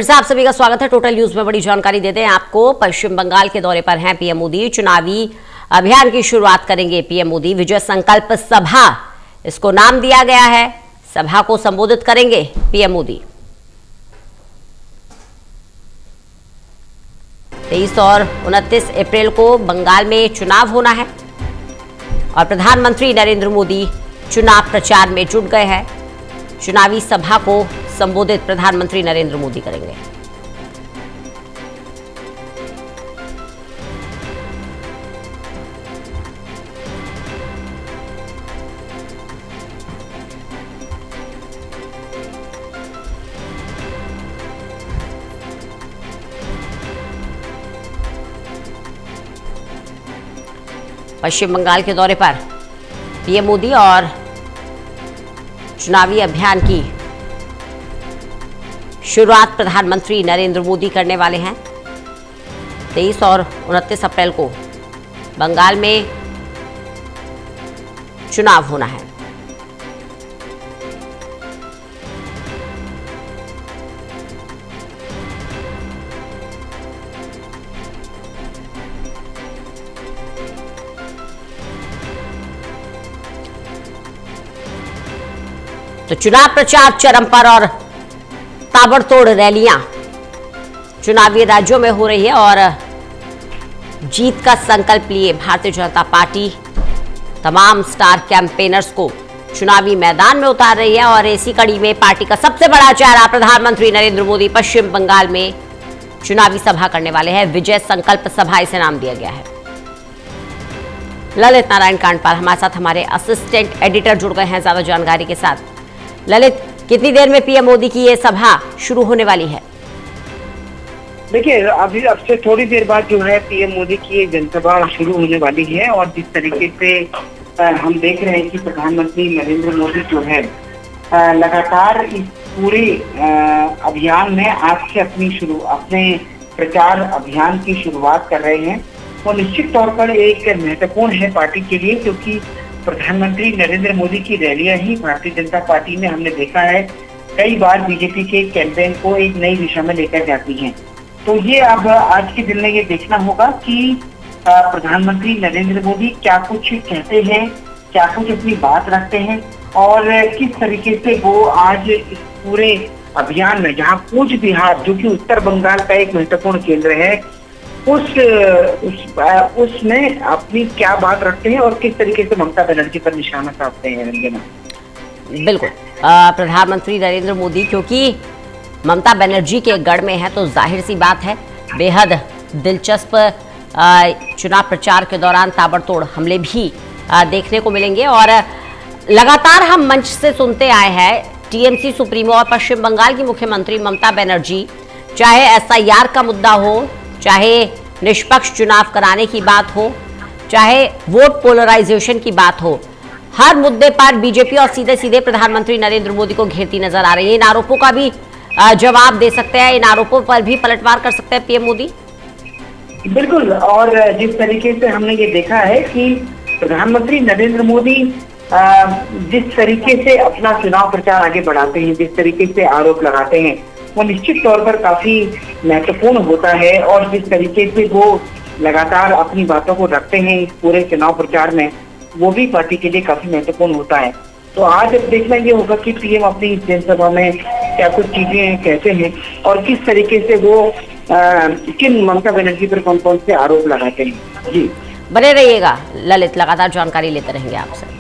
फिर से आप सभी का स्वागत है। टोटल न्यूज में बड़ी जानकारी देते हैं आपको। पश्चिम बंगाल के दौरे पर हैं पीएम मोदी। चुनावी अभियान की शुरुआत करेंगे पीएम मोदी। विजय संकल्प सभा इसको नाम दिया गया है। सभा को संबोधित करेंगे पीएम मोदी। 23 और 29 अप्रैल को बंगाल में चुनाव होना है और प्रधानमंत्री नरेंद्र मोदी चुनाव प्रचार में जुट गए हैं। चुनावी सभा को संबोधित प्रधानमंत्री नरेंद्र मोदी करेंगे। पश्चिम बंगाल के दौरे पर पीएम मोदी और चुनावी अभियान की शुरुआत प्रधानमंत्री नरेंद्र मोदी करने वाले हैं। 23 और 29 अप्रैल को बंगाल में चुनाव होना है। तो चुनाव प्रचार चरम पर और ताबड़तोड़ रैलियां चुनावी राज्यों में हो रही है और जीत का संकल्प लिए भारतीय जनता पार्टी तमाम स्टार कैंपेनर्स को चुनावी मैदान में उतार रही है। और इसी कड़ी में पार्टी का सबसे बड़ा चेहरा प्रधानमंत्री नरेंद्र मोदी पश्चिम बंगाल में चुनावी सभा करने वाले हैं। विजय संकल्प सभा इसे नाम दिया गया है। ललित नारायण कांडपाल हमारे साथ हमारे असिस्टेंट एडिटर जुड़ गए हैं ज्यादा जानकारी के साथ। ललित, कितनी देर में पीएम मोदी की ये सभा शुरू होने वाली है? देखिए, अभी अब से थोड़ी देर बाद जो है पीएम मोदी की ये जनसभा शुरू होने वाली है। और जिस तरीके से हम देख रहे हैं कि प्रधानमंत्री नरेंद्र मोदी जो है लगातार इस पूरे अभियान में आज से अपने प्रचार अभियान की शुरुआत कर रहे हैं। वो निश्चित तौर पर एक महत्वपूर्ण है पार्टी के लिए, क्योंकि प्रधानमंत्री नरेंद्र मोदी की रैलियां ही भारतीय जनता पार्टी में हमने देखा है कई बार बीजेपी के कैंपेन को एक नई दिशा में लेकर जाती हैं। तो ये अब आज के दिन में ये देखना होगा कि प्रधानमंत्री नरेंद्र मोदी क्या कुछ कहते हैं, क्या कुछ अपनी बात रखते हैं और किस तरीके से वो आज इस पूरे अभियान में, जहाँ कूच बिहार जो कि उत्तर बंगाल का एक महत्वपूर्ण केंद्र है, उसमें अपनी क्या बात रखते हैं और किस तरीके से ममता बनर्जी पर निशाना साधते हैं। रंजना, बिल्कुल, प्रधानमंत्री नरेंद्र मोदी क्योंकि ममता बनर्जी के गढ़ में है तो जाहिर सी बात है बेहद दिलचस्प चुनाव प्रचार के दौरान ताबड़तोड़ हमले भी देखने को मिलेंगे। और लगातार हम मंच से सुनते आए हैं टीएमसी सुप्रीमो और पश्चिम बंगाल की मुख्यमंत्री ममता बनर्जी, चाहे एसआईआर का मुद्दा हो, चाहे निष्पक्ष चुनाव कराने की बात हो, चाहे वोट पोलराइजेशन की बात हो, हर मुद्दे पर बीजेपी और सीधे सीधे प्रधानमंत्री नरेंद्र मोदी को घेरती नजर आ रही है। इन आरोपों का भी जवाब दे सकते हैं, इन आरोपों पर भी पलटवार कर सकते हैं पीएम मोदी। बिल्कुल, और जिस तरीके से हमने ये देखा है कि प्रधानमंत्री नरेंद्र मोदी जिस तरीके से अपना चुनाव प्रचार आगे बढ़ाते हैं, जिस तरीके से आरोप लगाते हैं, वो निश्चित तौर पर काफी महत्वपूर्ण होता है। और जिस तरीके से वो लगातार अपनी बातों को रखते हैं इस पूरे चुनाव प्रचार में, वो भी पार्टी के लिए काफी महत्वपूर्ण होता है। तो आज अब देखना ये होगा कि पीएम अपनी इस जनसभा में क्या कुछ चीजें कहते हैं और किस तरीके से वो किन ममता बनर्जी पर कौन कौन से आरोप लगाते हैं। जी, बने रहिएगा ललित, लगातार जानकारी लेते रहेंगे आपसे।